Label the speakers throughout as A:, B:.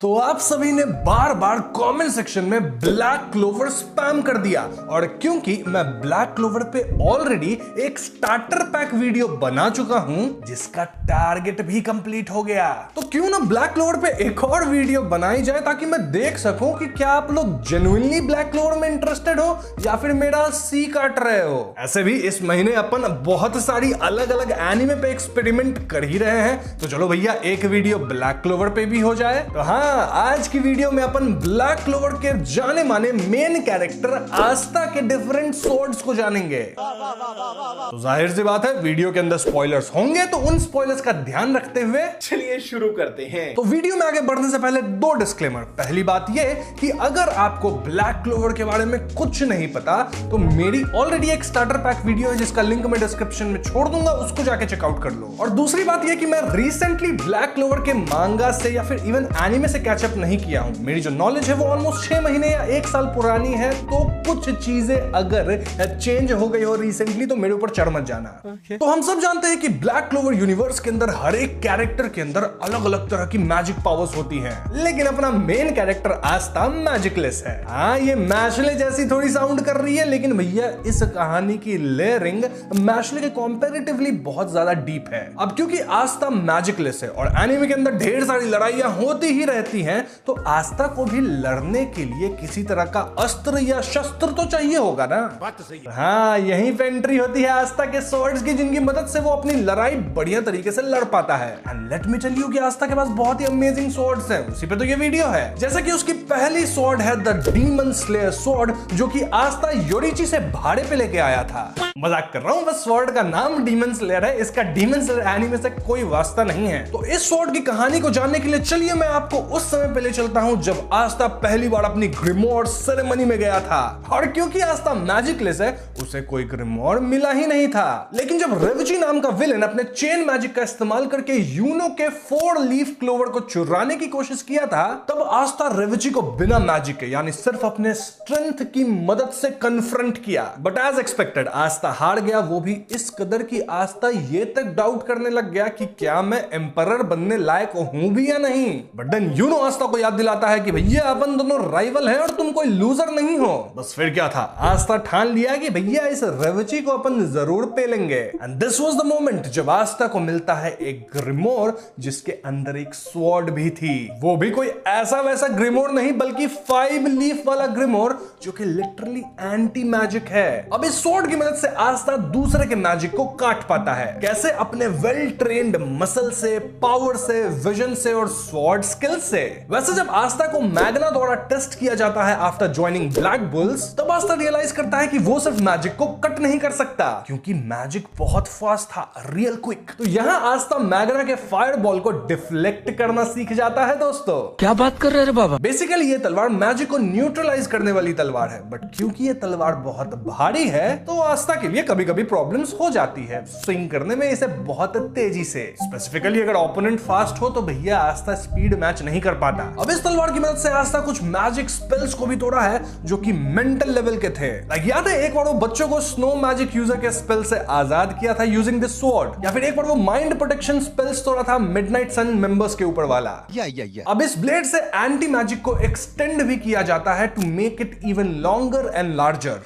A: तो आप सभी ने बार बार कमेंट सेक्शन में ब्लैक क्लोवर स्पैम कर दिया, और क्योंकि मैं ब्लैक क्लोवर पे ऑलरेडी एक स्टार्टर पैक वीडियो बना चुका हूं जिसका टारगेट भी कंप्लीट हो गया, तो क्यों ना ब्लैक क्लोवर पे एक और वीडियो बनाई जाए ताकि मैं देख सकूं कि क्या आप लोग जेन्युइनली ब्लैक क्लोवर में इंटरेस्टेड हो या फिर मेरा सी काट रहे हो। ऐसे भी इस महीने अपन बहुत सारी अलग अलग एनिमे पे एक्सपेरिमेंट कर ही रहे हैं, तो चलो भैया एक वीडियो ब्लैक क्लोवर पे भी हो जाए। तो हाँ, आज की वीडियो में अपन ब्लैक क्लोवर के जाने माने मेन कैरेक्टर आस्था के डिफरेंट स्वॉर्ड्स को जानेंगे। तो जाहिर सी बात है वीडियो के अंदर स्पॉयलर्स होंगे, तो उन स्पॉयलर्स का ध्यान रखते हुए चलिए शुरू करते हैं। तो वीडियो में आगे बढ़ने से पहले दो डिस्क्लेमर। पहली बात यह कि अगर आपको ब्लैक क्लोवर के बारे में कुछ नहीं पता तो मेरी ऑलरेडी एक स्टार्टर पैक वीडियो है जिसका लिंक मैं डिस्क्रिप्शन में छोड़ दूंगा, उसको जाके चेकआउट कर लो। और दूसरी बात यह कि मैं रिसेंटली ब्लैक क्लोवर के मांगा से या फिर इवन एनिमे से कैचअप नहीं किया हूं। मेरी जो नॉलेज है वो ऑलमोस्ट 6 महीने या 1 साल पुरानी है, तो कुछ चीजें अगर चेंज हो गई हो रिसेंटली तो मेरे ऊपर चढ़ मत जाना। तो हम सब जानते हैं कि ब्लैक क्लोवर यूनिवर्स के अंदर हर एक कैरेक्टर के अंदर अलग अलग तरह की मैजिक पावर्स होती हैं, लेकिन अपना मेन कैरेक्टर आस्था मैजिकलेस है। हाँ, ये मैशले जैसी थोड़ी साउंड कर रही है, लेकिन भैया इस कहानी की लेयरिंग मैशले के कंपैरेटिवली बहुत ज्यादा डीप है। अब क्योंकि आस्था मैजिकलेस है और एनिमे के अंदर ढेर सारी लड़ाइयां होती ही रहती हैं, तो आस्था को भी लड़ने के लिए किसी तरह का अस्त्र या शस्त्र तो चाहिए होगा ना। बात तो सही है। हाँ, यहीं पे एंट्री होती है आस्था के स्वॉर्ड्स की, जिनकी मदद से वो अपनी लड़ाई बढ़िया तरीके से लड़ पाता है। And let me tell you कि आस्था के पास बहुत ही अमेजिंग स्वॉर्ड्स हैं, उसी पे तो ये वीडियो है। जैसे कि उसकी पहली स्वॉर्ड है द डीमन स्लेयर स्वॉर्ड, जो कि आस्था योरिची से भाड़े पे लेके आया था। मजाक कर रहा हूं, बस स्वॉर्ड का नाम डीमन स्लेयर है, इसका डीमन स्लेयर एनीमे से कोई वास्ता नहीं है। तो इस स्वॉर्ड की कहानी को जानने के लिए चलिए मैं आपको उस समय पे ले चलता हूं जब आस्था पहली बार अपनी ग्रिमोर सेरेमनी में गया था। और क्योंकि आस्था मैजिकलेस है, उसे कोई ग्रिमोर मिला ही नहीं था। लेकिन जब रेविची नाम का विलेन अपने चेन मैजिक का इस्तेमाल करके यूनो के 4 लीफ क्लोवर को चुराने की कोशिश किया था, तब आस्था रेविची को बिना मैजिक के यानी सिर्फ अपने स्ट्रेंथ की मदद से कन्फ्रंट किया। बट एज एक्सपेक्टेड आस्था हार गया, वो भी इस कदर की आस्था ये तक डाउट करने लग गया कि क्या मैं एम्परर बनने लायक हूं भी या नहीं। बट देन यूनो आस्था को याद दिलाता है कि भैया अपन दोनों राइवल हैं और तुम कोई लूजर नहीं हो। बस फिर क्या था, आस्था ठान लिया कि भैया इस रेविची को अपन जरूर पेलेंगे। And this was the moment जब आस्था को मिलता है एक ग्रिमोर जिसके अंदर एक स्वॉर्ड भी थी। वो भी कोई ऐसा वैसा ग्रिमोर नहीं, बल्कि 5 लीफ वाला ग्रिमोर जो कि लिटरली एंटी मैजिक है। अब इस स्वॉर्ड की मदद से आस्था दूसरे के मैजिक को काट पाता है। कैसे? अपने वेल ट्रेन्ड मसल से, पावर से, विजन से और स्वॉर्ड स्किल से। वैसे जब आस्था को मैग्ना द्वारा टेस्ट किया जाता है आफ्टर ज्वाइनिंग ब्लैक बुल्स, तब आस्था रियलाइज करता है कि वो सिर्फ मैजिक को कट नहीं कर सकता, क्योंकि मैजिक बहुत फास्ट था, रियल क्विक। तो यहाँ आस्था मैग्ना के फायर बॉल को डिफ्लेक्ट करना सीख जाता है। दोस्तों
B: क्या बात कर रहे हैं बाबा?
A: बेसिकली ये तलवार मैजिक को न्यूट्रलाइज करने वाली तलवार है, बट क्योंकि ये तलवार बहुत भारी है तो आस्था के लिए कभी कभी प्रॉब्लम्स हो जाती है स्विंग करने में इसे बहुत तेजी से। स्पेसिफिकली अगर ओपोनेंट फास्ट हो तो भैया आस्था स्पीड मैच नहीं कर पाता। अब इस तलवार की मदद से आस्था कुछ मैजिक स्पेल्स को भी तोड़ा है जो कि मेंटल लेवल के थे। याद है एक बार वो बच्चों को स्नो मैजिक यूजर के स्पेल से आजाद किया था यूजिंग दिस स्वॉर्ड, या फिर एक बार वो माइंड प्रोटेक्शन स्पेल्स तोड़ा था मिडनाइट सन मेंबर्स के ऊपर वाला। अब इस ब्लेड से एंटी मैजिक को एक्सटेंड भी किया जाता है to make it even longer and larger.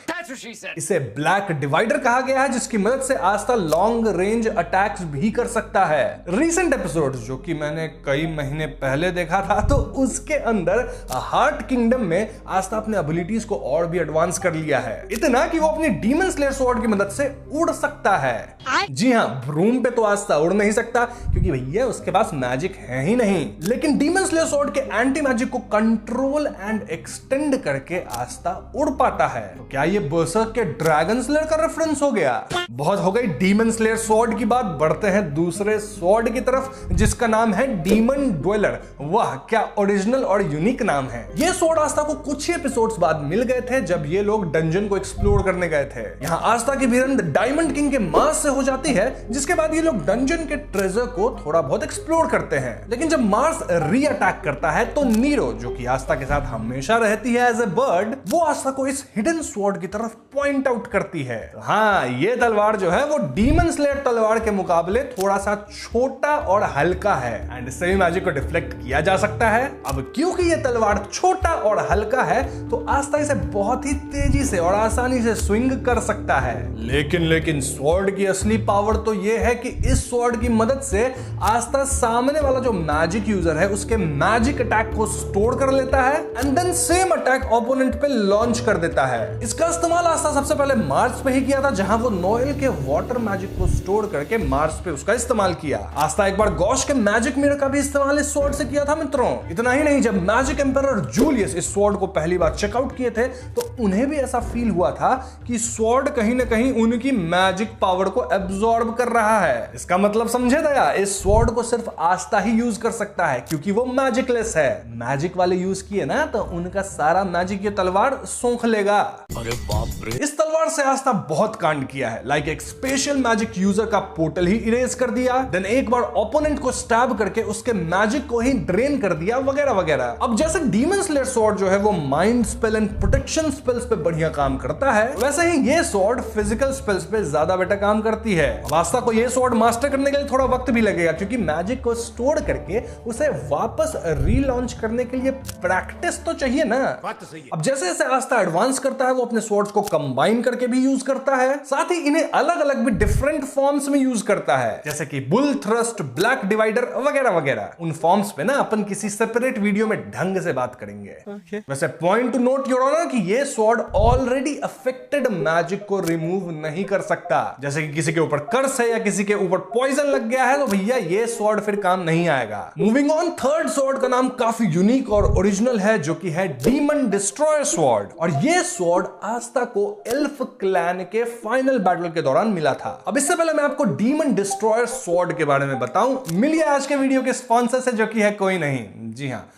A: इसे ब्लैक डिवाइडर कहा गया है, जिसकी मदद से आस्था लॉन्ग रेंज अटैक्स भी कर सकता है। रीसेंट एपिसोड जो कि मैंने कई महीने पहले देखा था, तो उसके अंदर हार्ट किंगडम में आस्था अपने एबिलिटीज को और भी एडवांस कर लिया है, इतना कि वो अपनी डीमन स्लेयर स्वॉर्ड की मदद से उड़ सकता है। जी हाँ, ब्रूम पे तो आस्था उड़ नहीं सकता क्योंकि भैया उसके पास मैजिक है ही नहीं, लेकिन डीमन स्लेयर स्वॉर्ड के एंटी मैजिक को कंट्रोल एंड एक्सटेंड करके आस्था उड़ पाता है। तो क्या ये बर्सर्क के ड्रैगन स्लेयर का रेफरेंस हो गया? बहुत हो गई डीमन स्लेयर स्वॉर्ड की बात, बढ़ते हैं दूसरे स्वॉर्ड की तरफ जिसका नाम है डीमन ड्वेलर। वाह, क्या ओरिजिनल और यूनिक नाम है। ये स्वॉर्ड आस्था को कुछ ही एपिसोड्स बाद मिल गए थे जब ये लोग डंजन को एक्सप्लोर करने गए थे। यहाँ आस्था की भिड़ंत डायमंड किंग के मार्स से हो जाती है, जिसके बाद ये लोग डंजन के ट्रेजर को थोड़ा बहुत एक्सप्लोर करते हैं। लेकिन जब मार्स री अटैक करता है तो नीरो, जो कि आस्था के साथ हमेशा रहती है एज ए बर्ड, वो आस्था को इस हिडन स्वॉर्ड की तरफ तरफ पॉइंट आउट करती है। हाँ, ये तलवार जो है वो डीमन स्लेयर तलवार के मुकाबले थोड़ा सा छोटा और हल्का है एंड इससे भी मैजिक को डिफ्लेक्ट किया जा सकता है। अब क्योंकि ये तलवार छोटा और हल्का है तो आस्था इसे बहुत ही तेजी से और आसानी से स्विंग कर सकता है। लेकिन स्वॉर्ड की असली पावर तो ये है कि इस स्वॉर्ड की मदद से आस्था सामने वाला जो मैजिक यूजर है उसके मैजिक अटैक को स्टोर कर लेता है and then same attack opponent पे लॉन्च कर देता है। इसका इस्तेमाल आस्था सबसे पहले मार्स पे ही किया था, जहां वो नोएल के वाटर मैजिक को स्टोर करके मार्स पे उसका इस्तेमाल किया। आस्था एक बार गॉश के मैजिक मिरर का भी इस्तेमाल इस स्वॉर्ड से किया था मित्रों। इतना ही नहीं, जब मैजिक एम्परर जूलियस इस स्वॉर्ड को पहली बार चेकआउट किए थे तो उन्हें भी ऐसा फील हुआ था कि स्वॉर्ड कहीं ना कहीं उनकी मैजिक पावर को एब्जॉर्ब कर रहा है। इसका मतलब समझे दया, इस स्वॉर्ड को सिर्फ आस्था ही यूज कर सकता है क्योंकि वो मैजिकलेस है। मैजिक वाले यूज किए ना तो उनका सारा मैजिक ये तलवार सोख लेगा।
B: अरे बाप रे।
A: इस तलवार से आस्था बहुत कांड किया है, लाइक एक स्पेशल मैजिक यूजर का पोर्टल ही इरेज कर दिया, देन एक बार ओपोनेंट को स्टैब करके उसके मैजिक को ही ड्रेन कर दिया वगैरह वगैरह। अब जैसे डीमन स्लेयर स्वॉर्ड जो है वो mind spell and protection spells पे बढ़िया काम करता है, वैसे ही ये स्वॉर्ड फिजिकल स्पेल्स पे ज्यादा बेटर काम करती है। अब आस्था को ये स्वॉर्ड मास्टर करने के लिए थोड़ा वक्त भी लगेगा क्योंकि मैजिक को स्टोर करके उसे वापस रीलॉन्च करने के लिए प्रैक्टिस तो चाहिए ना।
B: बात तो सही है।
A: अब जैसे जैसे आस्था एडवांस करता है वो अपने स्वॉर्ड्स को कंबाइन करके भी यूज करता है, साथ ही इन्हें अलग अलग भी डिफरेंट फॉर्म्स में यूज करता है, जैसे कि बुल थ्रस्ट, ब्लैक डिवाइडर वगैरह वगैरह। उन फॉर्म्स पे ना अपन किसी सेपरेट वीडियो में ढंग से बात करेंगे। वैसे point to note your honour कि ये स्वॉर्ड ऑलरेडी अफेक्टेड मैजिक को रिमूव नहीं कर सकता। जैसे कि किसी के ऊपर कर्स है या किसी के ऊपर पॉइजन लग गया है तो भैया ये स्वॉर्ड फिर काम नहीं आएगा। मूविंग ऑन, थर्ड स्वॉर्ड का नाम काफी यूनिक और ओरिजिनल है जो कि है डीमन डिस्ट्रॉयर स्वॉर्ड। और ये स्वॉर्ड आस्था को एल्फ क्लैन के फाइनल बैटल के दौरान मिला था। अब इससे पहले मैं आपको डीमन डिस्ट्रॉयर स्वॉर्ड के बारे में बताऊं, मिलिए आज के वीडियो के स्पॉन्सर से जो कि है कोई नहीं। जी हाँ,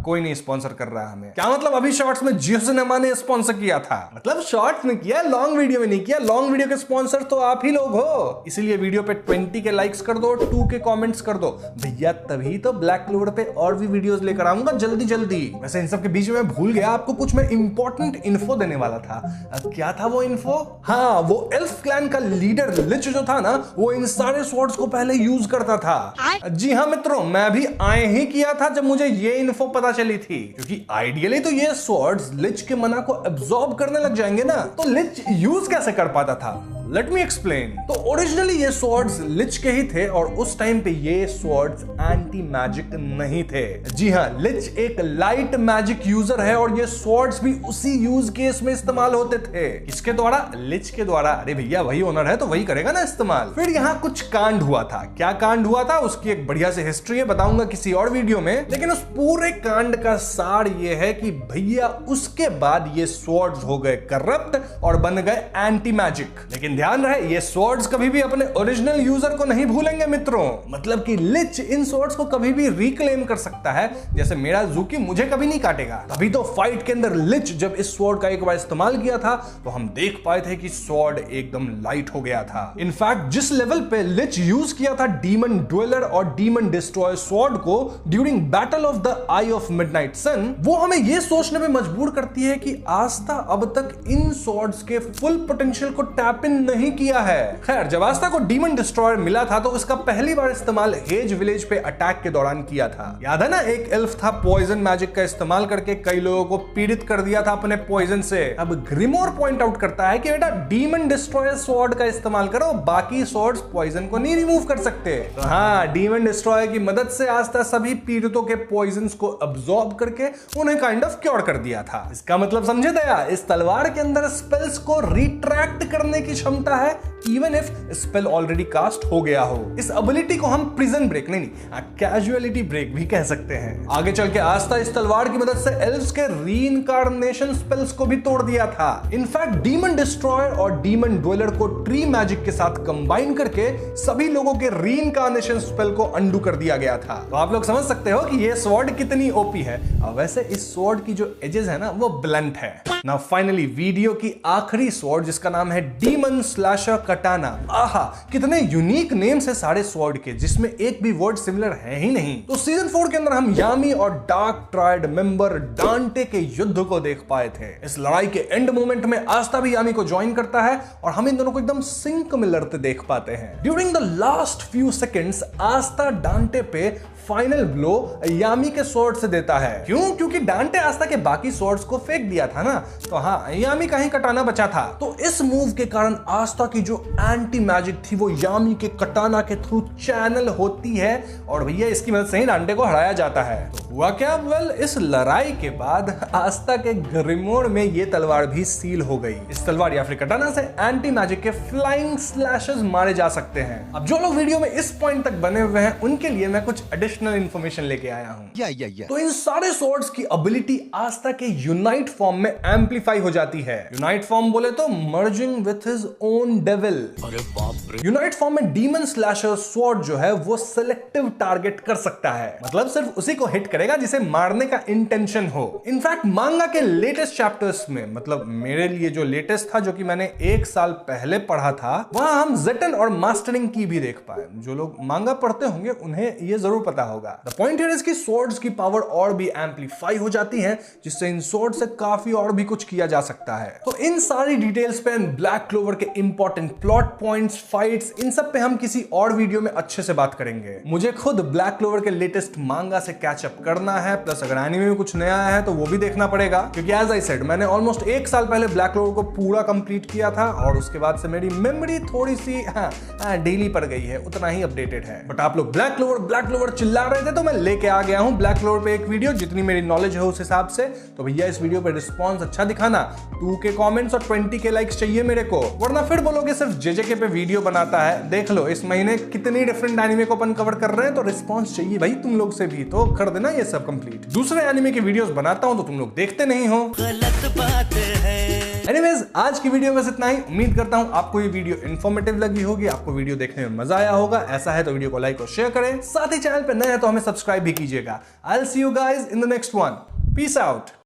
A: कोई नहीं स्पॉन्सर कर रहा है हमें। क्या मतलब? अभी शॉर्ट्स में जियो सिनेमा ने स्पॉन्सर किया था, मतलब शॉर्ट्स में किया, लॉन्ग वीडियो में नहीं किया। लॉन्ग वीडियो के स्पॉन्सर तो आप ही लोग हो, इसीलिए वीडियो पे 20 के लाइक्स कर दो, 2 के कमेंट्स कर दो भैया, तभी तो ब्लैक क्लोवर पे और भी वीडियोस लेकर आऊंगा जल्दी जल्दी। वैसे इन सब के बीच में भूल गया आपको कुछ मैं इंपॉर्टेंट इन्फो देने वाला था। क्या था वो इन्फो? हाँ, वो एल्फ क्लैन का लीडर लिच जो था ना, वो इन सारे स्वॉर्ड्स को पहले यूज करता था। जी हाँ मित्रों, मैं भी आए ही किया था जब मुझे ये इन्फो पता चली थी, क्योंकि आइडियली तो ये स्वॉर्ड्स लिच के मना को एब्जॉर्ब करने लग जाएंगे ना, तो लिच यूज कैसे कर पाता था? Let me explain. तो ओरिजिनली ये स्वॉर्ड्स लिच के ही थे और उस टाइम पे ये स्वॉर्ड्स एंटी मैजिक नहीं थे। जी हाँ, लिच एक लाइट मैजिक यूजर है और ये स्वॉर्ड्स भी उसी यूज केस में इस्तेमाल होते थे। किसके द्वारा? लिच के द्वारा। अरे भैया, वही ओनर है तो वही करेगा ना इस्तेमाल। फिर यहाँ कुछ कांड हुआ था। क्या कांड हुआ था उसकी एक बढ़िया सी हिस्ट्री है, बताऊंगा किसी और वीडियो में। लेकिन उस पूरे कांड का सार ये है कि भैया उसके बाद ये स्वॉर्ड्स हो गए करप्ट और बन गए एंटी मैजिक। लेकिन ध्यान रहे, ये स्वॉर्ड्स कभी भी अपने ओरिजिनल यूजर को नहीं भूलेंगे मित्रों। मतलब कि लिच इन स्वॉर्ड्स को कभी भी रिक्लेम कर सकता है, जैसे मेरा ज़ूकी मुझे कभी नहीं काटेगा। तभी तो फाइट के अंदर लिच जब इस स्वॉर्ड का एक बार इस्तेमाल किया था तो हम देख पाए थे कि स्वॉर्ड एकदम लाइट हो गया था। इनफैक्ट जिस लेवल पे लिच यूज किया था डीमन ड्वेलर और डीमन डिस्ट्रॉयर स्वॉर्ड को during battle of the eye of midnight sun, वो हमें यह सोचने में मजबूर करती है कि आस्था अब तक इन स्वॉर्ड्स के फुल पोटेंशियल को टैप इन नहीं किया है। खैर, जब आस्था को डीमन डिस्ट्रॉयर मिला था तो इसका पहली बार इस्तेमाल हेज विलेज पे अटैक के दौरान किया था। याद है ना, एक एल्फ था, पॉइजन मैजिक का इस्तेमाल करके कई लोगों को पीड़ित कर दिया था अपने पॉइजन से। अब ग्रिमोर पॉइंट आउट करता है कि बेटा डीमन डिस्ट्रॉयर स्वॉर्ड का इस्तेमाल करो, बाकी स्वॉर्ड्स पॉइजन को नहीं रिमूव कर सकते। तो हाँ, डीमन डिस्ट्रॉयर की मदद से आस्था सभी पीड़ितों के पॉइजन को अब्सॉर्ब करके उन्हें काइंड ऑफ क्योर कर दिया था। इसका मतलब समझे दया, इस तलवार के अंदर स्पेल्स को रिट्रैक्ट करने की क्षमता है, even if spell already cast हो गया हो। इस एबिलिटी को हम प्रिजन ब्रेक नहीं कैजुअलिटी ब्रेक भी कह सकते हैं। आगे चल के आस्था इस तलवार की मदद से एल्व्स के रीइंकार्नेशन स्पेल्स को भी तोड़ दिया था। इनफैक्ट डीमन डिस्ट्रॉयर और डीमन ड्वेलर को ट्री मैजिक के साथ कंबाइन करके सभी लोगों के रीइंकार्नेशन स्पेल को अंडू कर दिया गया था। तो आप लोग समझ सकते हो कि ये स्वॉर्ड कितनी ओपी है। वैसे इस स्वॉर्ड की जो एजेस है ना, वो ब्लंट है। नाउ फाइनली वीडियो की आखिरी स्वॉर्ड, जिसका नाम है डीमन स्लैशर का कटाना। आहा, कितने यूनिक नेम्स है सारे स्वॉर्ड के, जिसमें एक भी वर्ड सिमिलर है ही नहीं। तो सीजन 4 के अंदर हम यामी और डार्क ट्राइड मेंबर डांटे के युद्ध को देख पाए थे। इस लड़ाई के एंड मोमेंट में आस्था भी यामी को ज्वाइन करता है और हम इन दोनों को एकदम सिंक में लड़ते देख पाते हैं। During the last few seconds Astha Dante पे फाइनल ब्लो यामी के स्वॉर्ड से देता है। क्यों? क्योंकि डांटे आस्था के बाकी स्वॉर्ड्स को फेंक दिया था ना, तो हाँ, यामी का ही कटाना बचा था। तो इस मूव के कारण आस्था की जो एंटी मैजिक थी वो यामी के कटाना के थ्रू चैनल होती है और भैया इसकी मदद से ही डांटे को हराया जाता है। तो हुआ क्या? वेल, इस लड़ाई के बाद आस्था के ग्रिमोर में ये तलवार भी सील हो गई। इस तलवार या फिर कटाना से एंटी मैजिक के फ्लाइंग स्लैशेस मारे जा सकते हैं। अब जो लोग वीडियो में इस पॉइंट तक बने हुए हैं उनके लिए मैं कुछ एडिशनल इंफॉर्मेशन लेके आया हूं। तो इन सारे स्वॉर्ड्स की एबिलिटी आस्था के यूनाइट फॉर्म में एम्पलीफाई हो जाती है। यूनाइट फॉर्म बोले तो merging with his own devil. अरे बाप रे। यूनाइट फॉर्म में डीमन स्लैशर स्वॉर्ड जो है वो सिलेक्टिव टारगेट कर सकता है, मतलब सिर्फ उसी को हिट करेगा जिसे मारने का इंटेंशन हो। इनफैक्ट मांगा के लेटेस्ट चैप्टर्स में, मतलब मेरे लिए जो लेटेस्ट था जो कि मैंने 1 साल पहले पढ़ा था, वहां हम जेटन और मास्टरिंग की भी देख पाए। जो लोग मांगा पढ़ते होंगे उन्हें ये जरूर पता होगा। द पॉइंट हियर इज कि स्वॉर्ड्स की पावर और भी एम्पलीफाई हो जाती है, जिससे इन स्वॉर्ड से काफी और भी कुछ किया जा सकता है। तो इन सारी डिटेल्स पे, ब्लैक क्लोवर के इंपॉर्टेंट प्लॉट पॉइंट्स, फाइट्स, इन सब पे हम किसी और वीडियो में अच्छे से बात करेंगे। मुझे खुद ब्लैक क्लोवर के लेटेस्ट मांगा से कैच अप करना है, प्लस अगर एनीमे में कुछ नया है तो वो भी देखना पड़ेगा, क्योंकि एज आई सेड मैंने ऑलमोस्ट 1 साल पहले ब्लैक क्लोवर को पूरा कंप्लीट किया था और उसके बाद से मेरी मेमोरी थोड़ी सी डेली पड़ गई है, उतना ही अपडेटेड है। बट आप लोग ब्लैक क्लोवर चिल्ला रहे थे तो मैं लेके आ गया हूं ब्लैक क्लोवर पे एक वीडियो, जितनी मेरी नॉलेज है उस हिसाब से। तो भैया इस वीडियो पे रिस्पांस अच्छा दिखाना, 2 के कमेंट्स और 20 के लाइक्स चाहिए मेरे को, वरना फिर बोलोगे सिर्फ जेजेके पे वीडियो बनाता है। देख लो इस महीने कितनी डिफरेंट एनिमे को अपन कवर कर रहे हैं, तो रिस्पांस चाहिए भाई तुम लोग से भी, तो कर देना ये सब कंप्लीट। दूसरे एनिमे की वीडियोस बनाता हूं तो तुम लोग देखते नहीं हो, गलत बात है। एनीवेज, आज की वीडियो में बस इतना ही। उम्मीद करता हूं आपको ये वीडियो इन्फॉर्मेटिव लगी होगी, आपको वीडियो देखने में मजा आया होगा। ऐसा है तो वीडियो को लाइक और शेयर करें, साथ ही चैनल पे नए हैं तो हमें सब्सक्राइब भी कीजिएगा। I will see you guys in the next one. Peace out.